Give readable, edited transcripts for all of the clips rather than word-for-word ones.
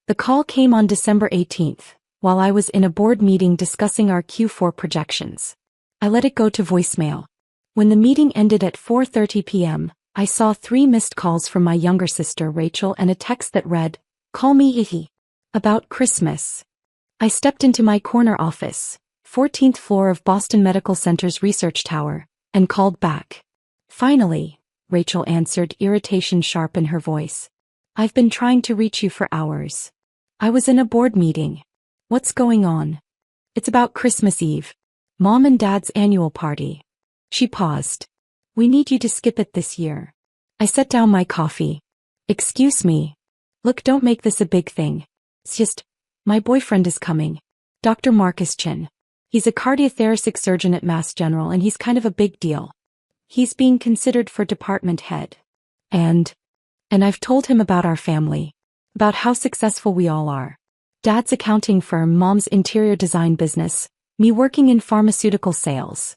The call came on December 18th, while I was in a board meeting discussing our Q4 projections. I let it go to voicemail. When the meeting ended at 4:30 p.m., I saw 3 missed calls from my younger sister Rachel and a text that read, "Call me Ihi. About Christmas." I stepped into my corner office, 14th floor of Boston Medical Center's research tower, and called back. "Finally," Rachel answered, irritation sharp in her voice. "I've been trying to reach you for hours. I was in a board meeting." "What's going on?" "It's about Christmas Eve. Mom and Dad's annual party." She paused. "We need you to skip it this year." I set down my coffee. "Excuse me. Look, don't make this a big thing. It's just, my boyfriend is coming. Dr. Marcus Chen. He's a cardiothoracic surgeon at Mass General and he's kind of a big deal. He's being considered for department head. And I've told him about our family. About how successful we all are. Dad's accounting firm, Mom's interior design business, me working in pharmaceutical sales."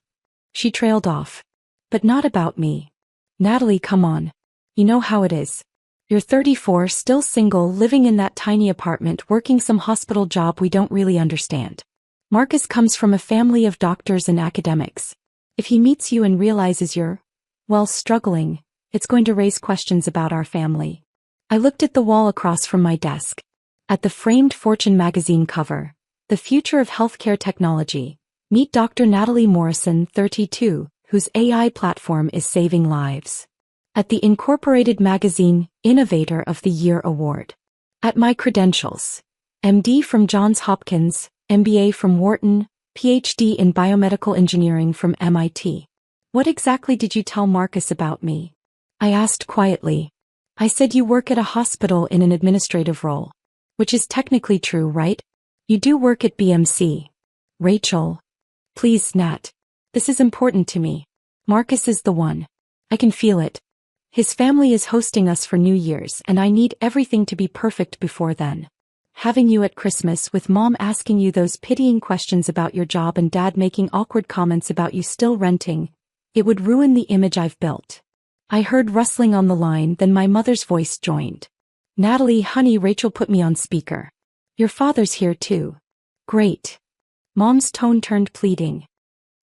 She trailed off. "But not about me. Natalie, come on. You know how it is. You're 34, still single, living in that tiny apartment, working some hospital job we don't really understand. Marcus comes from a family of doctors and academics. If he meets you and realizes you're, well, struggling, it's going to raise questions about our family." I looked at the wall across from my desk. At the framed Fortune magazine cover, "The Future of Healthcare Technology. Meet Dr. Natalie Morrison, 32, whose AI platform is saving lives." At the Incorporated magazine, Innovator of the Year Award. At my credentials. MD from Johns Hopkins, MBA from Wharton, PhD in biomedical engineering from MIT. "What exactly did you tell Marcus about me?" I asked quietly. "I said you work at a hospital in an administrative role. Which is technically true, right? You do work at BMC. Rachel. Please, Nat. This is important to me. Marcus is the one. I can feel it. His family is hosting us for New Year's and I need everything to be perfect before then. Having you at Christmas with Mom asking you those pitying questions about your job and Dad making awkward comments about you still renting, it would ruin the image I've built." I heard rustling on the line, then my mother's voice joined. "Natalie, honey," Rachel put me on speaker. "Your father's here too." "Great." Mom's tone turned pleading.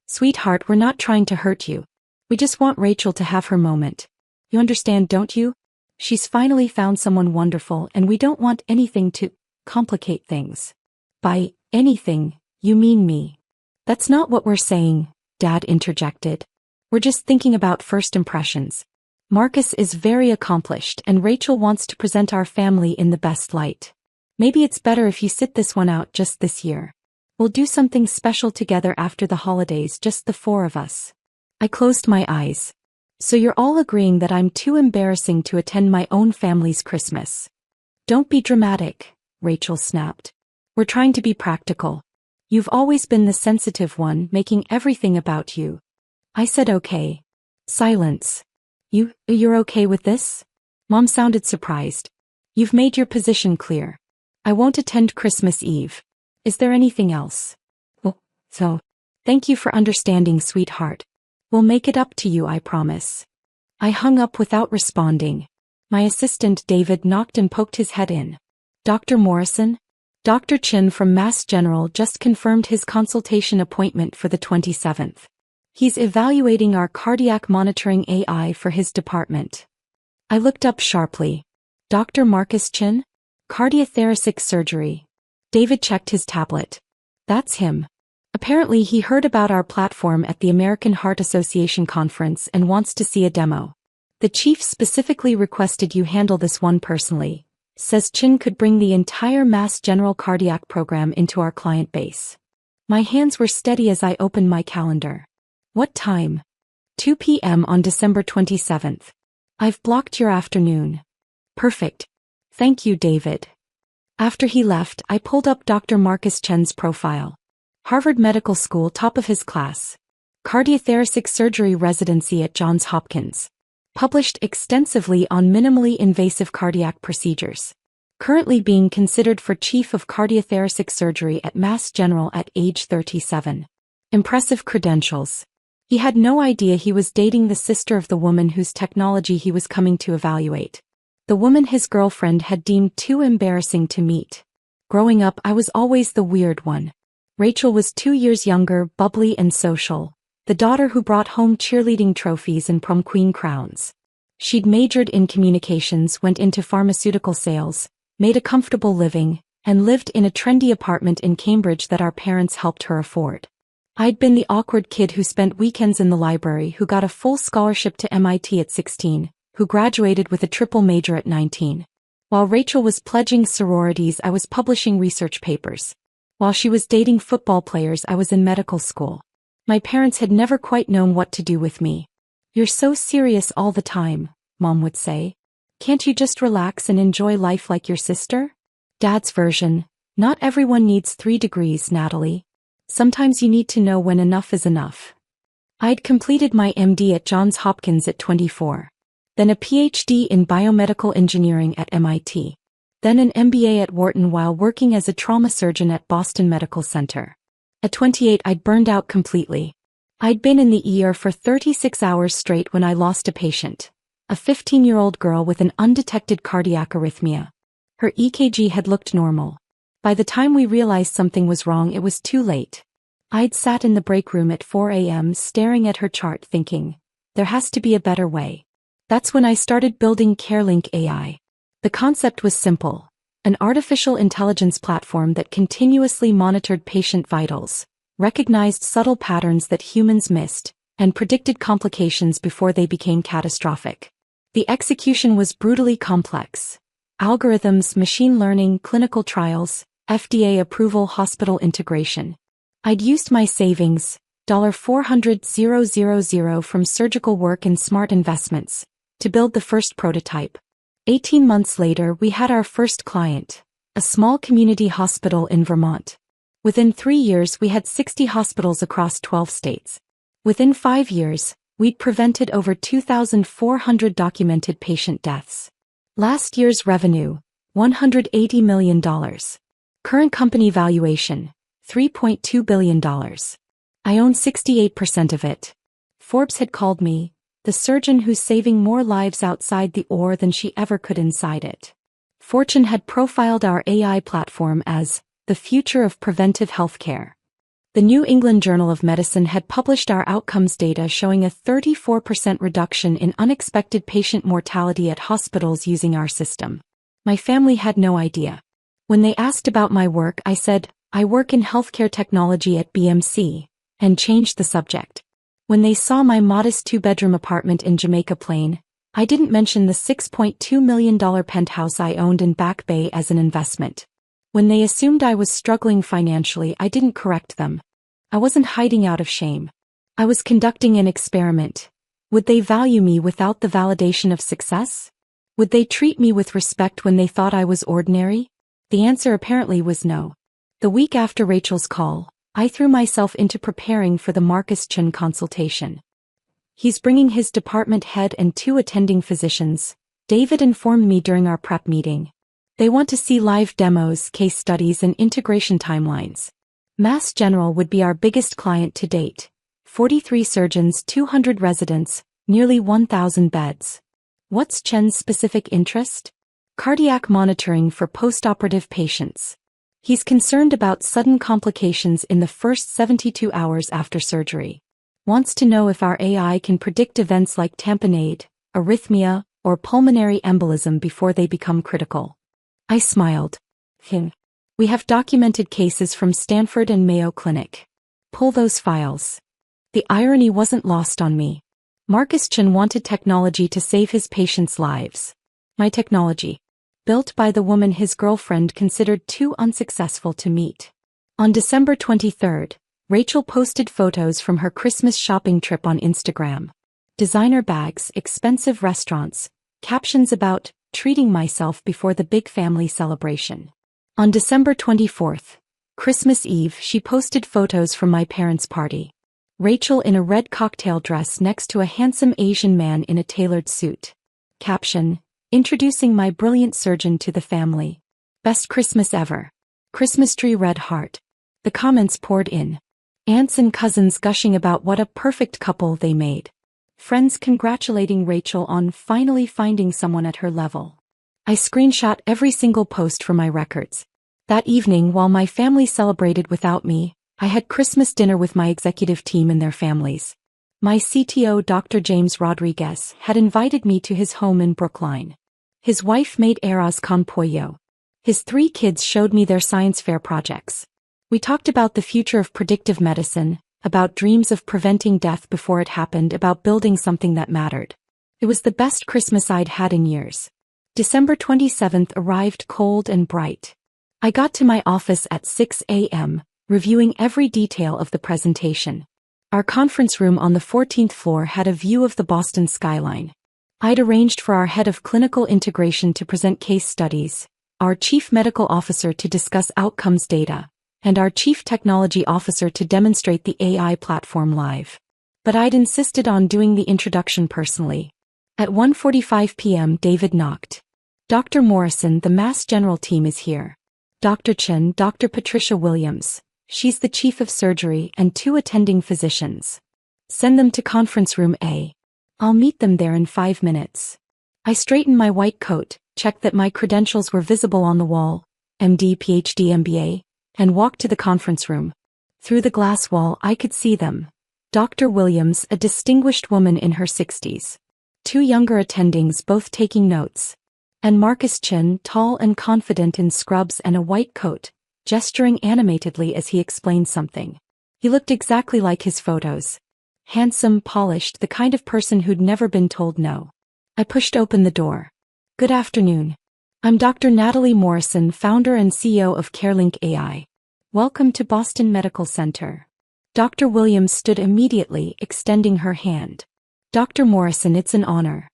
"Sweetheart, we're not trying to hurt you. We just want Rachel to have her moment. You understand, don't you? She's finally found someone wonderful and we don't want anything to complicate things." "By anything, you mean me." "That's not what we're saying," Dad interjected. "We're just thinking about first impressions. Marcus is very accomplished and Rachel wants to present our family in the best light. Maybe it's better if you sit this one out just this year. We'll do something special together after the holidays, just the 4 of us." I closed my eyes. "So you're all agreeing that I'm too embarrassing to attend my own family's Christmas?" "Don't be dramatic," Rachel snapped. "We're trying to be practical. You've always been the sensitive one, making everything about you." I said okay. Silence. You're okay with this?" Mom sounded surprised. "You've made your position clear. I won't attend Christmas Eve. Is there anything else?" "Well, so, thank you for understanding, sweetheart. We'll make it up to you, I promise." I hung up without responding. My assistant David knocked and poked his head in. "Dr. Morrison?" Dr. Chen from Mass General just confirmed his consultation appointment for the 27th. He's evaluating our cardiac monitoring AI for his department. I looked up sharply. "Dr. Marcus Chen? Cardiothoracic surgery." David checked his tablet. "That's him. Apparently he heard about our platform at the American Heart Association conference and wants to see a demo. The chief specifically requested you handle this one personally. Says Chen could bring the entire Mass General cardiac program into our client base." My hands were steady as I opened my calendar. "What time?" 2 p.m. on December 27th. "I've blocked your afternoon." "Perfect. Thank you, David." After he left, I pulled up Dr. Marcus Chen's profile. Harvard Medical School, top of his class. Cardiothoracic surgery residency at Johns Hopkins. Published extensively on minimally invasive cardiac procedures. Currently being considered for chief of cardiothoracic surgery at Mass General at age 37. Impressive credentials. He had no idea he was dating the sister of the woman whose technology he was coming to evaluate. The woman his girlfriend had deemed too embarrassing to meet. Growing up, I was always the weird one. Rachel was 2 years younger, bubbly and social, the daughter who brought home cheerleading trophies and prom queen crowns. She'd majored in communications, went into pharmaceutical sales, made a comfortable living, and lived in a trendy apartment in Cambridge that our parents helped her afford. I'd been the awkward kid who spent weekends in the library, who got a full scholarship to MIT at 16, who graduated with a triple major at 19. While Rachel was pledging sororities, I was publishing research papers. While she was dating football players, I was in medical school. My parents had never quite known what to do with me. "You're so serious all the time," Mom would say. "Can't you just relax and enjoy life like your sister?" Dad's version: "Not everyone needs 3 degrees, Natalie. Sometimes you need to know when enough is enough." I'd completed my MD at Johns Hopkins at 24. Then a PhD in biomedical engineering at MIT. Then an MBA at Wharton while working as a trauma surgeon at Boston Medical Center. At 28, I'd burned out completely. I'd been in the ER for 36 hours straight when I lost a patient, a 15-year-old girl with an undetected cardiac arrhythmia. Her EKG had looked normal. By the time we realized something was wrong, it was too late. I'd sat in the break room at 4 a.m. staring at her chart thinking, there has to be a better way. That's when I started building CareLink AI. The concept was simple: an artificial intelligence platform that continuously monitored patient vitals, recognized subtle patterns that humans missed, and predicted complications before they became catastrophic. The execution was brutally complex. Algorithms, machine learning, clinical trials, FDA approval, hospital integration. I'd used my savings, $400,000 from surgical work and smart investments, to build the first prototype. 18 months later, we had our first client, a small community hospital in Vermont. Within 3 years, we had 60 hospitals across 12 states. Within 5 years, we'd prevented over 2,400 documented patient deaths. Last year's revenue, $180 million. Current company valuation, $3.2 billion. I own 68% of it. Forbes had called me the surgeon who's saving more lives outside the OR than she ever could inside it. Fortune had profiled our AI platform as the future of preventive healthcare. The New England Journal of Medicine had published our outcomes data showing a 34% reduction in unexpected patient mortality at hospitals using our system. My family had no idea. When they asked about my work, I said, I work in healthcare technology at BMC, and changed the subject. When they saw my modest 2-bedroom apartment in Jamaica Plain, I didn't mention the $6.2 million penthouse I owned in Back Bay as an investment. When they assumed I was struggling financially, I didn't correct them. I wasn't hiding out of shame. I was conducting an experiment. Would they value me without the validation of success? Would they treat me with respect when they thought I was ordinary? The answer apparently was no. The week after Rachel's call, I threw myself into preparing for the Chen consultation. He's bringing his department head and 2 attending physicians, David informed me during our prep meeting. They want to see live demos, case studies, and integration timelines. Mass General would be our biggest client to date. 43 surgeons, 200 residents, nearly 1,000 beds. What's Chen's specific interest? Cardiac monitoring for postoperative patients. He's concerned about sudden complications in the first 72 hours after surgery. Wants to know if our AI can predict events like tamponade, arrhythmia, or pulmonary embolism before they become critical. I smiled. We have documented cases from Stanford and Mayo Clinic. Pull those files. The irony wasn't lost on me. Chen wanted technology to save his patients' lives. My technology, built by the woman his girlfriend considered too unsuccessful to meet. On December 23, Rachel posted photos from her Christmas shopping trip on Instagram. Designer bags, expensive restaurants, captions about treating myself before the big family celebration. On December 24, Christmas Eve, she posted photos from my parents' party. Rachel in a red cocktail dress next to a handsome Asian man in a tailored suit. Caption: introducing my brilliant surgeon to the family. Best Christmas ever. Christmas tree red heart. The comments poured in. Aunts and cousins gushing about what a perfect couple they made. Friends congratulating Rachel on finally finding someone at her level. I screenshot every single post for my records. That evening, while my family celebrated without me, I had Christmas dinner with my executive team and their families. My CTO, Dr. James Rodriguez, had invited me to his home in Brookline. His wife made arroz con pollo. His 3 kids showed me their science fair projects. We talked about the future of predictive medicine, about dreams of preventing death before it happened, about building something that mattered. It was the best Christmas I'd had in years. December 27th arrived cold and bright. I got to my office at 6 a.m., reviewing every detail of the presentation. Our conference room on the 14th floor had a view of the Boston skyline. I'd arranged for our head of clinical integration to present case studies, our chief medical officer to discuss outcomes data, and our chief technology officer to demonstrate the AI platform live. But I'd insisted on doing the introduction personally. At 1:45 p.m. David knocked. Dr. Morrison, the Mass General team is here. Dr. Chen, Dr. Patricia Williams, she's the chief of surgery, and 2 attending physicians. Send them to conference room A. I'll meet them there in 5 minutes. I straightened my white coat, checked that my credentials were visible on the wall, MD, PhD, MBA, and walked to the conference room. Through the glass wall I could see them. Dr. Williams, a distinguished woman in her 60s. 2 younger attendings both taking notes. And Marcus Chen, tall and confident in scrubs and a white coat, gesturing animatedly as he explained something. He looked exactly like his photos. Handsome, polished, the kind of person who'd never been told no. I pushed open the door. Good afternoon. I'm Dr. Natalie Morrison, founder and CEO of CareLink AI. Welcome to Boston Medical Center. Dr. Williams stood immediately, extending her hand. Dr. Morrison, it's an honor.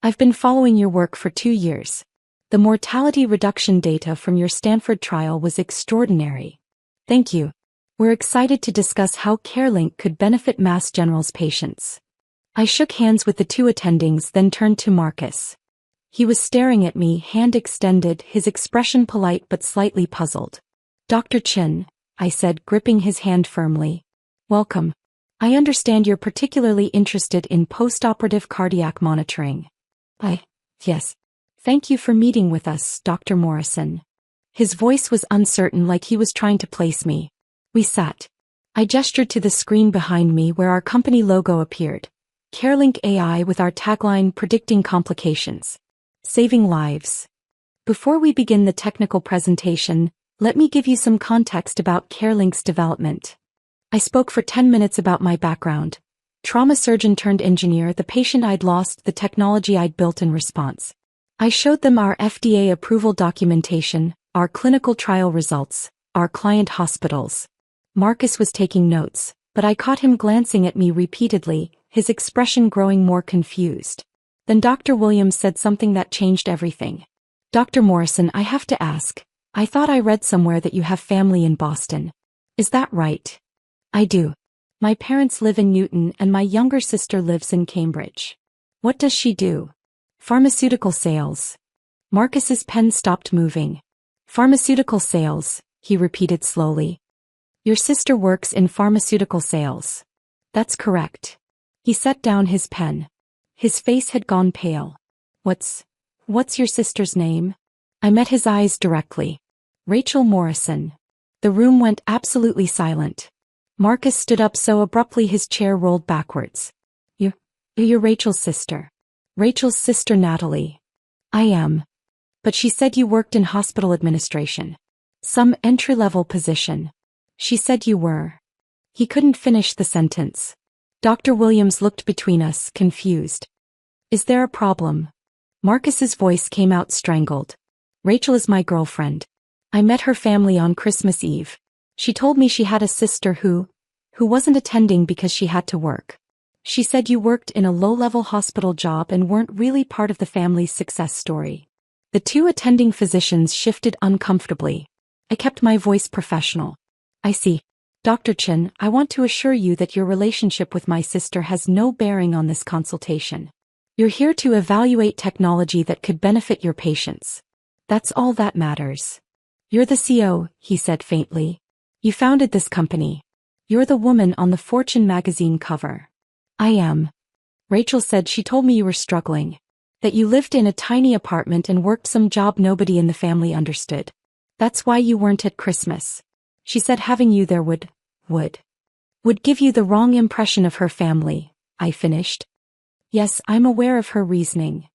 I've been following your work for 2 years. The mortality reduction data from your Stanford trial was extraordinary. Thank you. We're excited to discuss how CareLink could benefit Mass General's patients. I shook hands with the 2 attendings, then turned to Marcus. He was staring at me, hand extended, his expression polite but slightly puzzled. Dr. Chen, I said, gripping his hand firmly. Welcome. I understand you're particularly interested in postoperative cardiac monitoring. Yes. Thank you for meeting with us, Dr. Morrison. His voice was uncertain, like he was trying to place me. We sat. I gestured to the screen behind me where our company logo appeared. CareLink AI with our tagline, predicting complications. Saving lives. Before we begin the technical presentation, let me give you some context about CareLink's development. I spoke for 10 minutes about my background. Trauma surgeon turned engineer, the patient I'd lost, the technology I'd built in response. I showed them our FDA approval documentation, our clinical trial results, our client hospitals. Marcus was taking notes, but I caught him glancing at me repeatedly, his expression growing more confused. Then Dr. Williams said something that changed everything. Dr. Morrison, I have to ask. I thought I read somewhere that you have family in Boston. Is that right? I do. My parents live in Newton and my younger sister lives in Cambridge. What does she do? Pharmaceutical sales. Marcus's pen stopped moving. Pharmaceutical sales, he repeated slowly. Your sister works in pharmaceutical sales. That's correct. He set down his pen. His face had gone pale. What's your sister's name? I met his eyes directly. Rachel Morrison. The room went absolutely silent. Marcus stood up so abruptly his chair rolled backwards. You're Rachel's sister. Rachel's sister Natalie. I am. But she said you worked in hospital administration. Some entry-level position. She said you were. He couldn't finish the sentence. Dr. Williams looked between us, confused. Is there a problem? Marcus's voice came out strangled. Rachel is my girlfriend. I met her family on Christmas Eve. She told me she had a sister who wasn't attending because she had to work. She said you worked in a low-level hospital job and weren't really part of the family's success story. The 2 attending physicians shifted uncomfortably. I kept my voice professional. I see. Dr. Chen, I want to assure you that your relationship with my sister has no bearing on this consultation. You're here to evaluate technology that could benefit your patients. That's all that matters. You're the CEO, he said faintly. You founded this company. You're the woman on the Fortune magazine cover. I am. Rachel said she told me you were struggling. That you lived in a tiny apartment and worked some job nobody in the family understood. That's why you weren't at Christmas. She said having you there would give you the wrong impression of her family, I finished. Yes, I'm aware of her reasoning.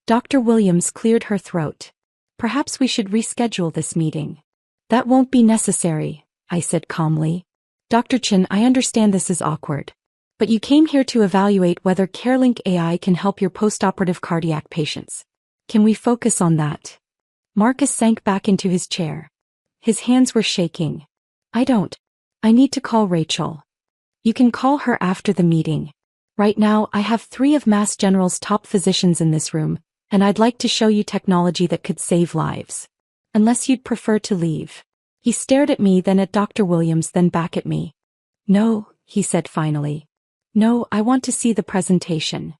Dr. Williams cleared her throat. Perhaps we should reschedule this meeting. That won't be necessary, I said calmly. Dr. Chen, I understand this is awkward. But you came here to evaluate whether CareLink AI can help your postoperative cardiac patients. Can we focus on that? Marcus sank back into his chair. His hands were shaking. I need to call Rachel. You can call her after the meeting. Right now, I have 3 of Mass General's top physicians in this room, and I'd like to show you technology that could save lives. Unless you'd prefer to leave. He stared at me, then at Dr. Williams, then back at me. No, he said finally. No, I want to see the presentation.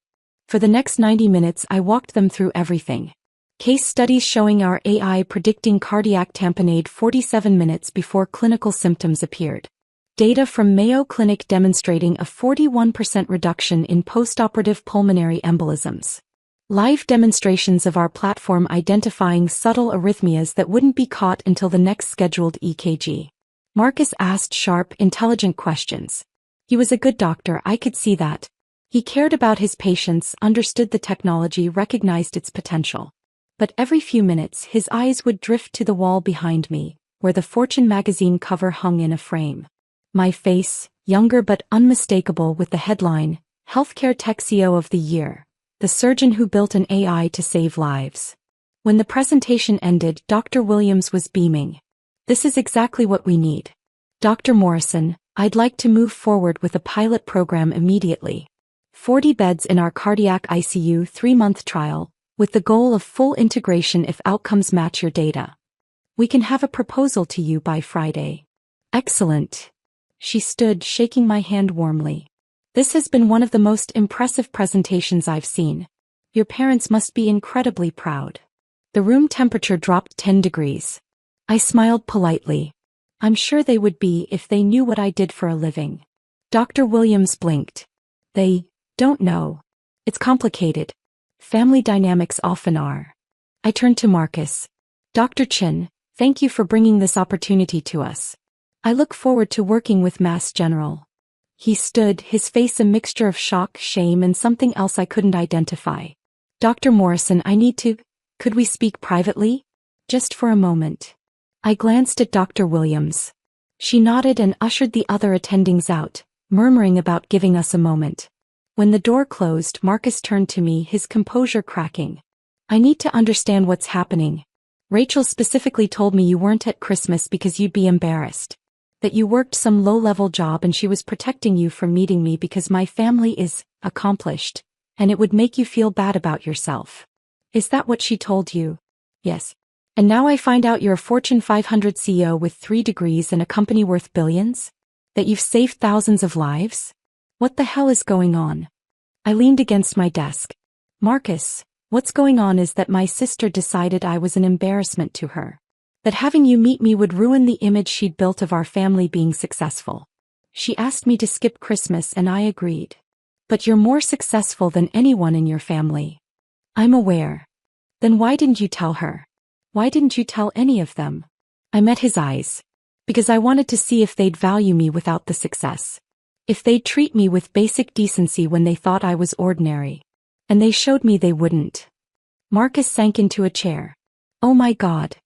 For the next 90 minutes, I walked them through everything. Case studies showing our AI predicting cardiac tamponade 47 minutes before clinical symptoms appeared. Data from Mayo Clinic demonstrating a 41% reduction in postoperative pulmonary embolisms. Live demonstrations of our platform identifying subtle arrhythmias that wouldn't be caught until the next scheduled EKG. Marcus asked sharp, intelligent questions. He was a good doctor, I could see that. He cared about his patients, understood the technology, recognized its potential. But every few minutes his eyes would drift to the wall behind me, where the Fortune magazine cover hung in a frame. My face, younger but unmistakable, with the headline, Healthcare Tech CEO of the Year, the surgeon who built an AI to save lives. When the presentation ended, Dr. Williams was beaming. This is exactly what we need. Dr. Morrison, I'd like to move forward with a pilot program immediately. 40 beds in our cardiac ICU 3-month trial, with the goal of full integration if outcomes match your data. We can have a proposal to you by Friday. Excellent. She stood, shaking my hand warmly. This has been one of the most impressive presentations I've seen. Your parents must be incredibly proud. The room temperature dropped 10 degrees. I smiled politely. I'm sure they would be if they knew what I did for a living. Dr. Williams blinked. They don't know. It's complicated. Family dynamics often are. I turned to Marcus. Dr. Chen, thank you for bringing this opportunity to us. I look forward to working with Mass General. He stood, his face a mixture of shock, shame, and something else I couldn't identify. Dr. Morrison, could we speak privately? Just for a moment. I glanced at Dr. Williams. She nodded and ushered the other attendings out, murmuring about giving us a moment. When the door closed, Marcus turned to me, his composure cracking. I need to understand what's happening. Rachel specifically told me you weren't at Christmas because you'd be embarrassed. That you worked some low-level job and she was protecting you from meeting me because my family is accomplished, and it would make you feel bad about yourself. Is that what she told you? Yes. And now I find out you're a Fortune 500 CEO with 3 degrees and a company worth billions? That you've saved thousands of lives? What the hell is going on? I leaned against my desk. Marcus, what's going on is that my sister decided I was an embarrassment to her. That having you meet me would ruin the image she'd built of our family being successful. She asked me to skip Christmas and I agreed. But you're more successful than anyone in your family. I'm aware. Then why didn't you tell her? Why didn't you tell any of them? I met his eyes. Because I wanted to see if they'd value me without the success. If they'd treat me with basic decency when they thought I was ordinary. And they showed me they wouldn't. Marcus sank into a chair. Oh my God.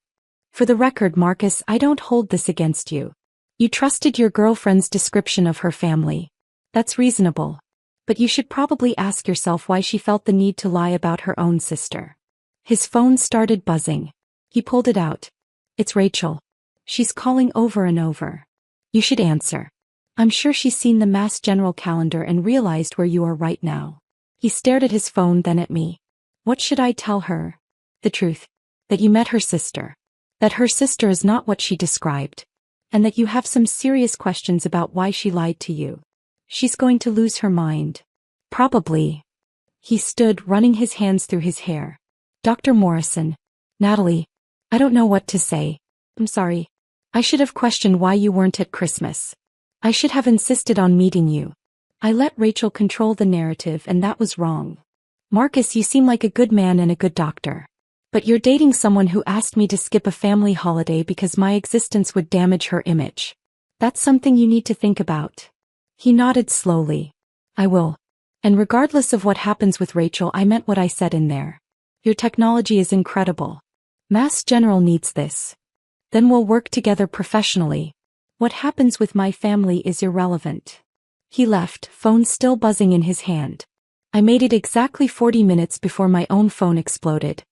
For the record, Marcus, I don't hold this against you. You trusted your girlfriend's description of her family. That's reasonable. But you should probably ask yourself why she felt the need to lie about her own sister. His phone started buzzing. He pulled it out. It's Rachel. She's calling over and over. You should answer. I'm sure she's seen the Mass General calendar and realized where you are right now. He stared at his phone, then at me. What should I tell her? The truth. That you met her sister. That her sister is not what she described. And that you have some serious questions about why she lied to you. She's going to lose her mind. Probably. He stood, running his hands through his hair. Dr. Morrison. Natalie. I don't know what to say. I'm sorry. I should have questioned why you weren't at Christmas. I should have insisted on meeting you. I let Rachel control the narrative and that was wrong. Marcus, you seem like a good man and a good doctor. But you're dating someone who asked me to skip a family holiday because my existence would damage her image. That's something you need to think about. He nodded slowly. I will. And regardless of what happens with Rachel, I meant what I said in there. Your technology is incredible. Mass General needs this. Then we'll work together professionally. What happens with my family is irrelevant. He left, phone still buzzing in his hand. I made it exactly 40 minutes before my own phone exploded.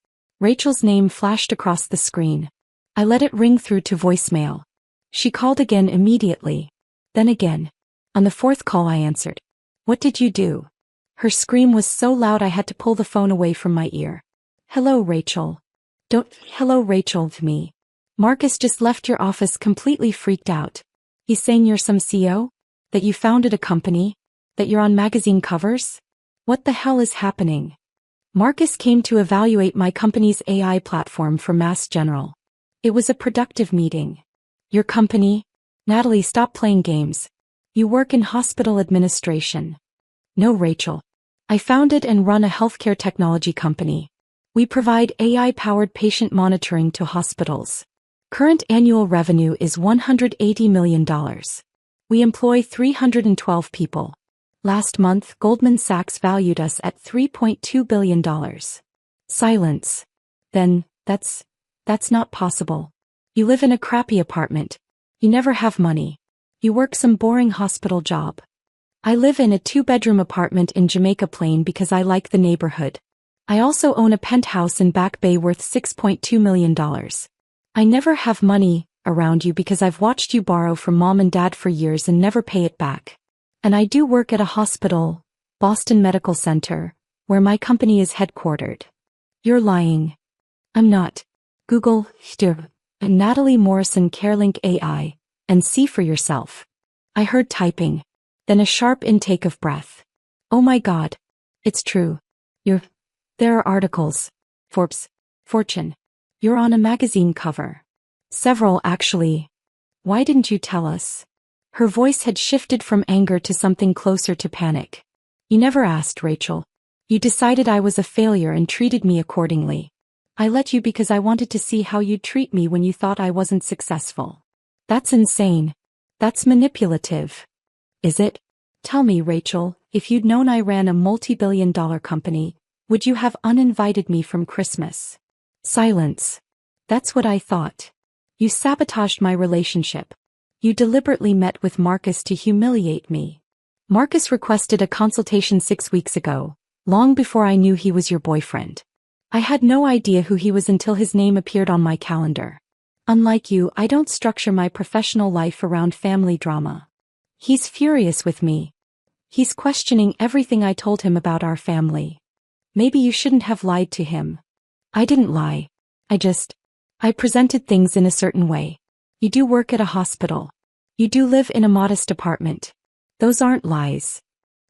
Rachel's name flashed across the screen. I let it ring through to voicemail. She called again immediately. Then again. On the fourth call I answered. What did you do? Her scream was so loud I had to pull the phone away from my ear. Hello, Rachel. Hello, Rachel, to me. Marcus just left your office completely freaked out. He's saying you're some CEO? That you founded a company? That you're on magazine covers? What the hell is happening? Marcus came to evaluate my company's AI platform for Mass General. It was a productive meeting. Your company? Natalie, stop playing games. You work in hospital administration. No, Rachel. I founded and run a healthcare technology company. We provide AI-powered patient monitoring to hospitals. Current annual revenue is $180 million. We employ 312 people. Last month, Goldman Sachs valued us at $3.2 billion. Silence. Then, that's not possible. You live in a crappy apartment. You never have money. You work some boring hospital job. I live in a 2-bedroom apartment in Jamaica Plain because I like the neighborhood. I also own a penthouse in Back Bay worth $6.2 million. I never have money around you because I've watched you borrow from mom and dad for years and never pay it back. And I do work at a hospital, Boston Medical Center, where my company is headquartered. You're lying. I'm not. Google Natalie Morrison CareLink AI and see for yourself. I heard typing, then a sharp intake of breath. Oh my God. It's true. There are articles. Forbes, Fortune. You're on a magazine cover. Several, actually. Why didn't you tell us? Her voice had shifted from anger to something closer to panic. You never asked, Rachel. You decided I was a failure and treated me accordingly. I let you because I wanted to see how you'd treat me when you thought I wasn't successful. That's insane. That's manipulative. Is it? Tell me, Rachel, if you'd known I ran a multi-billion-dollar company, would you have uninvited me from Christmas? Silence. That's what I thought. You sabotaged my relationship. You deliberately met with Marcus to humiliate me. Marcus requested a consultation 6 weeks ago, long before I knew he was your boyfriend. I had no idea who he was until his name appeared on my calendar. Unlike you, I don't structure my professional life around family drama. He's furious with me. He's questioning everything I told him about our family. Maybe you shouldn't have lied to him. I didn't lie. I presented things in a certain way. You do work at a hospital. You do live in a modest apartment. Those aren't lies.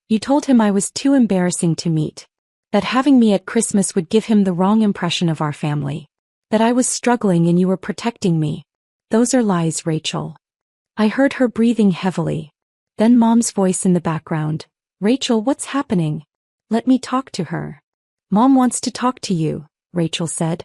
You told him I was too embarrassing to meet. That having me at Christmas would give him the wrong impression of our family. That I was struggling and you were protecting me. Those are lies, Rachel. I heard her breathing heavily. Then Mom's voice in the background. Rachel, what's happening? Let me talk to her. Mom wants to talk to you, Rachel said.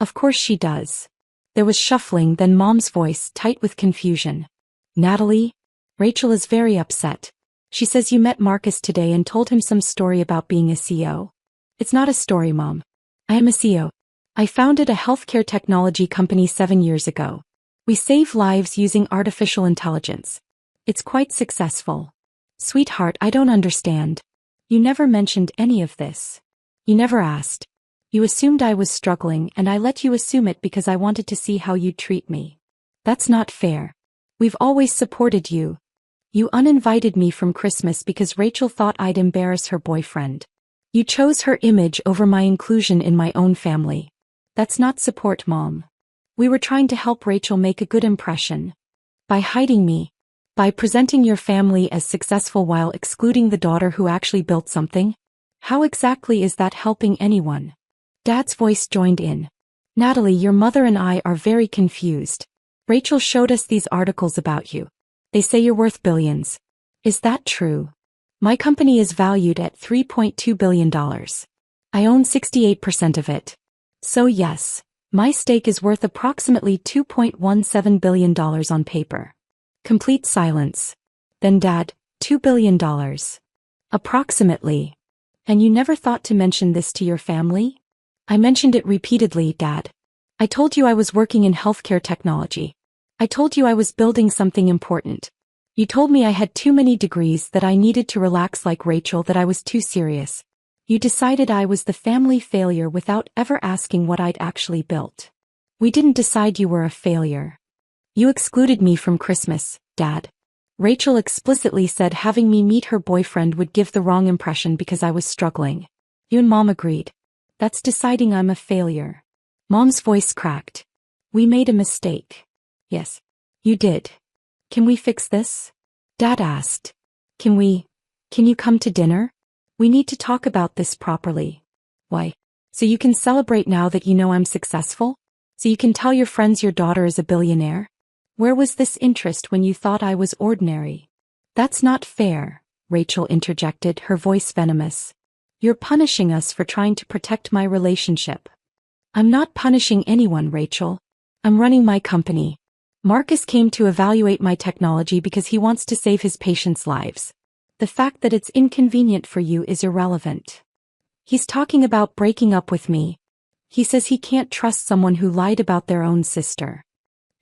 Of course she does. There was shuffling, then Mom's voice, tight with confusion. Natalie? Rachel is very upset. She says you met Marcus today and told him some story about being a CEO. It's not a story, Mom. I am a CEO. I founded a healthcare technology company 7 years ago. We save lives using artificial intelligence. It's quite successful. Sweetheart, I don't understand. You never mentioned any of this. You never asked. You assumed I was struggling and I let you assume it because I wanted to see how you'd treat me. That's not fair. We've always supported you. You uninvited me from Christmas because Rachel thought I'd embarrass her boyfriend. You chose her image over my inclusion in my own family. That's not support, Mom. We were trying to help Rachel make a good impression. By hiding me. By presenting your family as successful while excluding the daughter who actually built something. How exactly is that helping anyone? Dad's voice joined in. Natalie, your mother and I are very confused. Rachel showed us these articles about you. They say you're worth billions. Is that true? My company is valued at $3.2 billion. I own 68% of it. So yes, my stake is worth approximately $2.17 billion on paper. Complete silence. Then Dad, $2 billion. Approximately. And you never thought to mention this to your family? I mentioned it repeatedly, Dad. I told you I was working in healthcare technology. I told you I was building something important. You told me I had too many degrees, that I needed to relax like Rachel, that I was too serious. You decided I was the family failure without ever asking what I'd actually built. We didn't decide you were a failure. You excluded me from Christmas, Dad. Rachel explicitly said having me meet her boyfriend would give the wrong impression because I was struggling. You and Mom agreed. That's deciding I'm a failure. Mom's voice cracked. We made a mistake. Yes. You did. Can we fix this? Dad asked. Can you come to dinner? We need to talk about this properly. Why? So you can celebrate now that you know I'm successful? So you can tell your friends your daughter is a billionaire? Where was this interest when you thought I was ordinary? That's not fair, Rachel interjected, her voice venomous. You're punishing us for trying to protect my relationship. I'm not punishing anyone, Rachel. I'm running my company. Marcus came to evaluate my technology because he wants to save his patients' lives. The fact that it's inconvenient for you is irrelevant. He's talking about breaking up with me. He says he can't trust someone who lied about their own sister.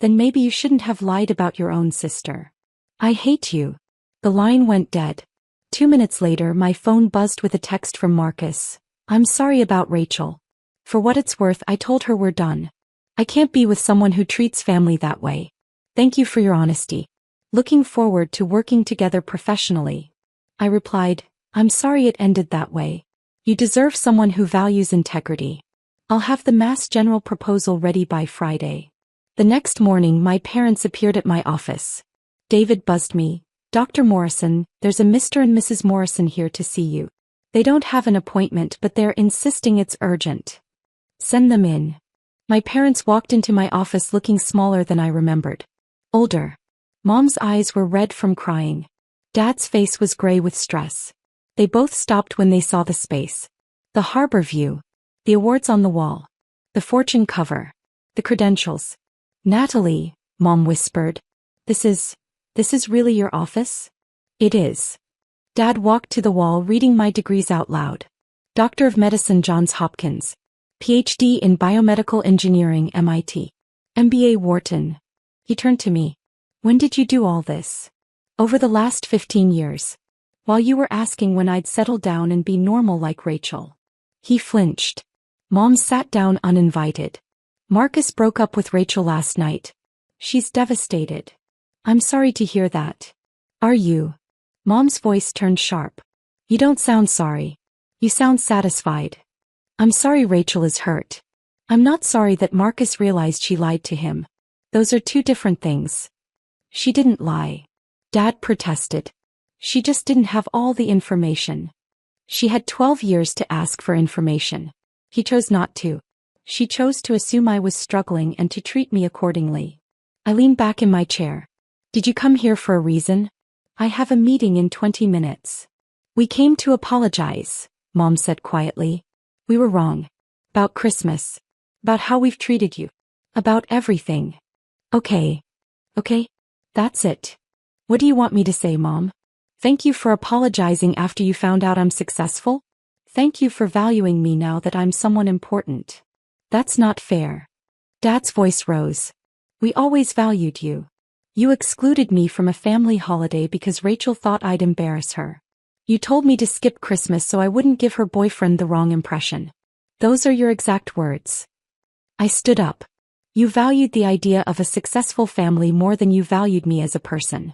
Then maybe you shouldn't have lied about your own sister. I hate you. The line went dead. 2 minutes later, my phone buzzed with a text from Marcus. I'm sorry about Rachel. For what it's worth, I told her we're done. I can't be with someone who treats family that way. Thank you for your honesty. Looking forward to working together professionally. I replied, I'm sorry it ended that way. You deserve someone who values integrity. I'll have the Mass General proposal ready by Friday. The next morning, my parents appeared at my office. David buzzed me. Dr. Morrison, there's a Mr. and Mrs. Morrison here to see you. They don't have an appointment, but they're insisting it's urgent. Send them in. My parents walked into my office looking smaller than I remembered. Older. Mom's eyes were red from crying. Dad's face was gray with stress. They both stopped when they saw the space. The harbor view. The awards on the wall. The Fortune cover. The credentials. Natalie, Mom whispered. This is really your office? It is. Dad walked to the wall reading my degrees out loud. Doctor of Medicine, Johns Hopkins. PhD in Biomedical Engineering, MIT. MBA, Wharton. He turned to me. When did you do all this? Over the last 15 years. While you were asking when I'd settle down and be normal like Rachel. He flinched. Mom sat down uninvited. Marcus broke up with Rachel last night. She's devastated. I'm sorry to hear that. Are you? Mom's voice turned sharp. You don't sound sorry. You sound satisfied. I'm sorry Rachel is hurt. I'm not sorry that Marcus realized she lied to him. Those are two different things. She didn't lie. Dad protested. She just didn't have all the information. She had 12 years to ask for information. He chose not to. She chose to assume I was struggling and to treat me accordingly. I leaned back in my chair. Did you come here for a reason? I have a meeting in 20 minutes. We came to apologize, Mom said quietly. We were wrong. About Christmas. About how we've treated you. About everything. Okay. That's it. What do you want me to say, Mom? Thank you for apologizing after you found out I'm successful? Thank you for valuing me now that I'm someone important. That's not fair. Dad's voice rose. We always valued you. You excluded me from a family holiday because Rachel thought I'd embarrass her. You told me to skip Christmas so I wouldn't give her boyfriend the wrong impression. Those are your exact words. I stood up. You valued the idea of a successful family more than you valued me as a person.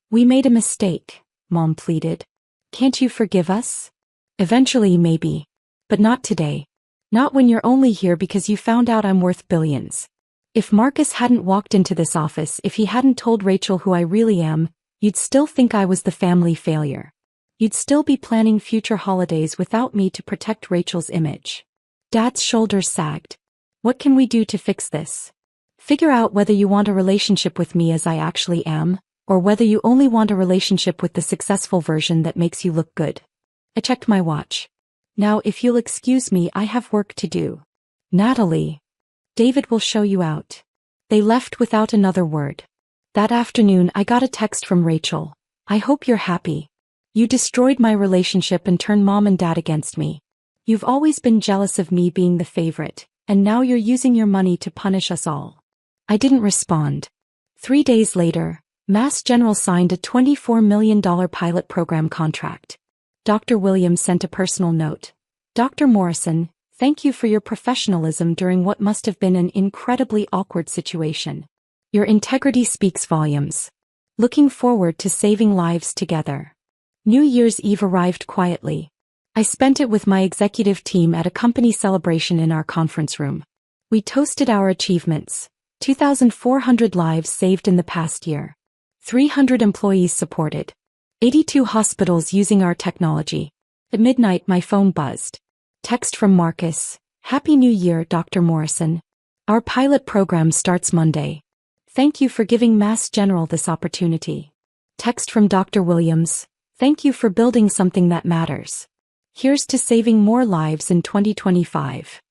We made a mistake, Mom pleaded. Can't you forgive us? Eventually, maybe. But not today. Not when you're only here because you found out I'm worth billions. If Marcus hadn't walked into this office, if he hadn't told Rachel who I really am, you'd still think I was the family failure. You'd still be planning future holidays without me to protect Rachel's image. Dad's shoulders sagged. What can we do to fix this? Figure out whether you want a relationship with me as I actually am, or whether you only want a relationship with the successful version that makes you look good. I checked my watch. Now if you'll excuse me, I have work to do. Natalie. David will show you out. They left without another word. That afternoon I got a text from Rachel. I hope you're happy. You destroyed my relationship and turned mom and dad against me. You've always been jealous of me being the favorite, and now you're using your money to punish us all. I didn't respond. 3 days later, Mass General signed a $24 million pilot program contract. Dr. Williams sent a personal note. Dr. Morrison, thank you for your professionalism during what must have been an incredibly awkward situation. Your integrity speaks volumes. Looking forward to saving lives together. New Year's Eve arrived quietly. I spent it with my executive team at a company celebration in our conference room. We toasted our achievements. 2,400 lives saved in the past year. 300 employees supported. 82 hospitals using our technology. At midnight my phone buzzed. Text from Marcus. Happy New Year, Dr. Morrison. Our pilot program starts Monday. Thank you for giving Mass General this opportunity. Text from Dr. Williams. Thank you for building something that matters. Here's to saving more lives in 2025.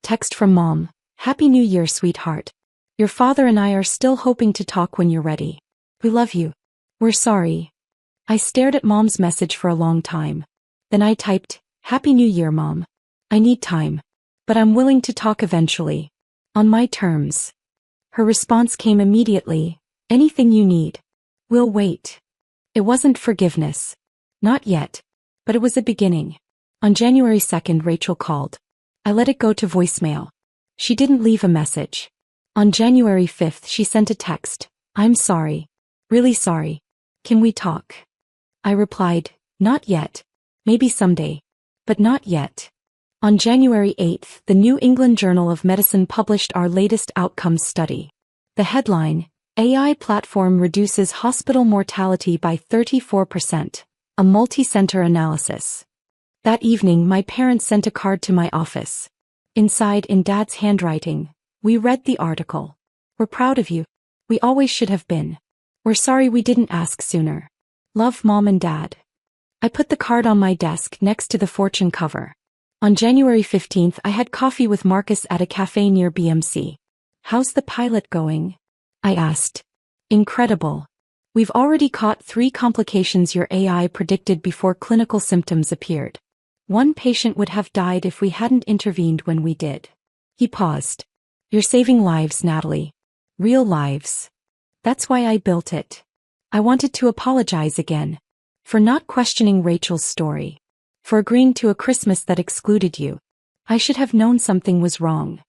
Text from Mom. Happy New Year, sweetheart. Your father and I are still hoping to talk when you're ready. We love you. We're sorry. I stared at Mom's message for a long time. Then I typed, Happy New Year, Mom. I need time. But I'm willing to talk eventually. On my terms. Her response came immediately. Anything you need. We'll wait. It wasn't forgiveness. Not yet. But it was a beginning. On January 2nd, Rachel called. I let it go to voicemail. She didn't leave a message. On January 5th, she sent a text. I'm sorry. Really sorry. Can we talk? I replied, not yet. Maybe someday. But not yet. On January 8th, the New England Journal of Medicine published our latest outcomes study. The headline, AI platform reduces hospital mortality by 34%, a multi-center analysis. That evening my parents sent a card to my office. Inside, in Dad's handwriting, we read the article. We're proud of you. We always should have been. We're sorry we didn't ask sooner. Love, Mom and Dad. I put the card on my desk next to the Fortune cover. On January 15th I had coffee with Marcus at a cafe near BMC. How's the pilot going? I asked. Incredible. We've already caught 3 complications your AI predicted before clinical symptoms appeared. 1 patient would have died if we hadn't intervened when we did. He paused. You're saving lives, Natalie. Real lives. That's why I built it. I wanted to apologize again. For not questioning Rachel's story. For agreeing to a Christmas that excluded you. I should have known something was wrong.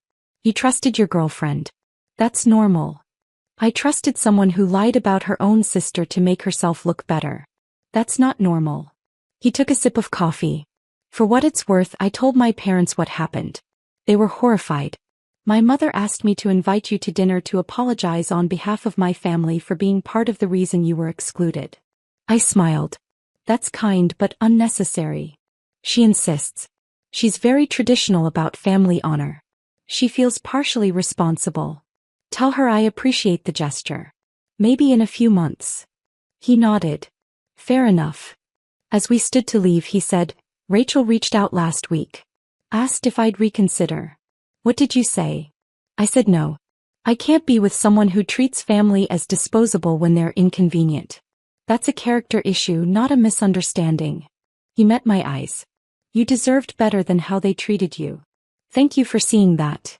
You trusted your girlfriend. That's normal. I trusted someone who lied about her own sister to make herself look better. That's not normal. He took a sip of coffee. For what it's worth, I told my parents what happened. They were horrified. My mother asked me to invite you to dinner to apologize on behalf of my family for being part of the reason you were excluded. I smiled. That's kind but unnecessary. She insists. She's very traditional about family honor. She feels partially responsible. Tell her I appreciate the gesture. Maybe in a few months. He nodded. Fair enough. As we stood to leave, he said, Rachel reached out last week. Asked if I'd reconsider. What did you say? I said no. I can't be with someone who treats family as disposable when they're inconvenient. That's a character issue, not a misunderstanding. He met my eyes. You deserved better than how they treated you. Thank you for seeing that.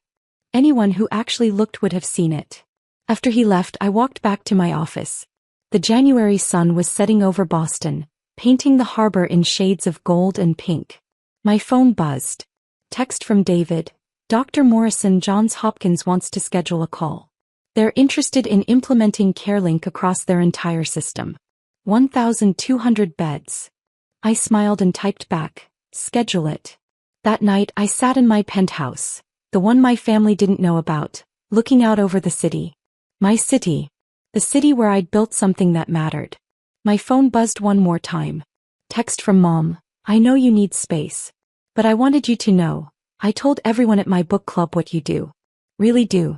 Anyone who actually looked would have seen it. After he left, I walked back to my office. The January sun was setting over Boston, painting the harbor in shades of gold and pink. My phone buzzed. Text from David. Dr. Morrison, Johns Hopkins wants to schedule a call. They're interested in implementing CareLink across their entire system. 1,200 beds. I smiled and typed back, schedule it. That night I sat in my penthouse, the one my family didn't know about, looking out over the city. My city. The city where I'd built something that mattered. My phone buzzed one more time. Text from Mom. I know you need space. But I wanted you to know. I told everyone at my book club what you do. Really do.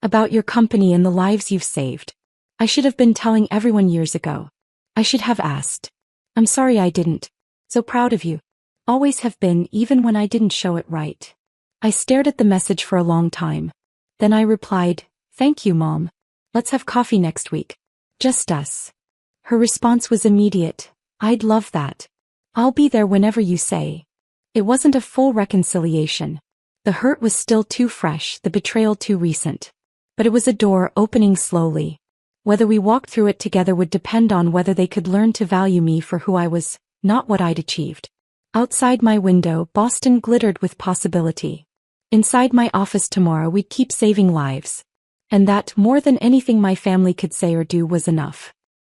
About your company and the lives you've saved. I should have been telling everyone years ago. I should have asked. I'm sorry I didn't. So proud of you. Always have been, even when I didn't show it right. I stared at the message for a long time. Then I replied, "Thank you, Mom. Let's have coffee next week. Just us." Her response was immediate. "I'd love that. I'll be there whenever you say." It wasn't a full reconciliation. The hurt was still too fresh, the betrayal too recent. But it was a door opening slowly. Whether we walked through it together would depend on whether they could learn to value me for who I was, not what I'd achieved. Outside my window, Boston glittered with possibility. Inside my office tomorrow, we'd keep saving lives. And that, more than anything my family could say or do, was enough.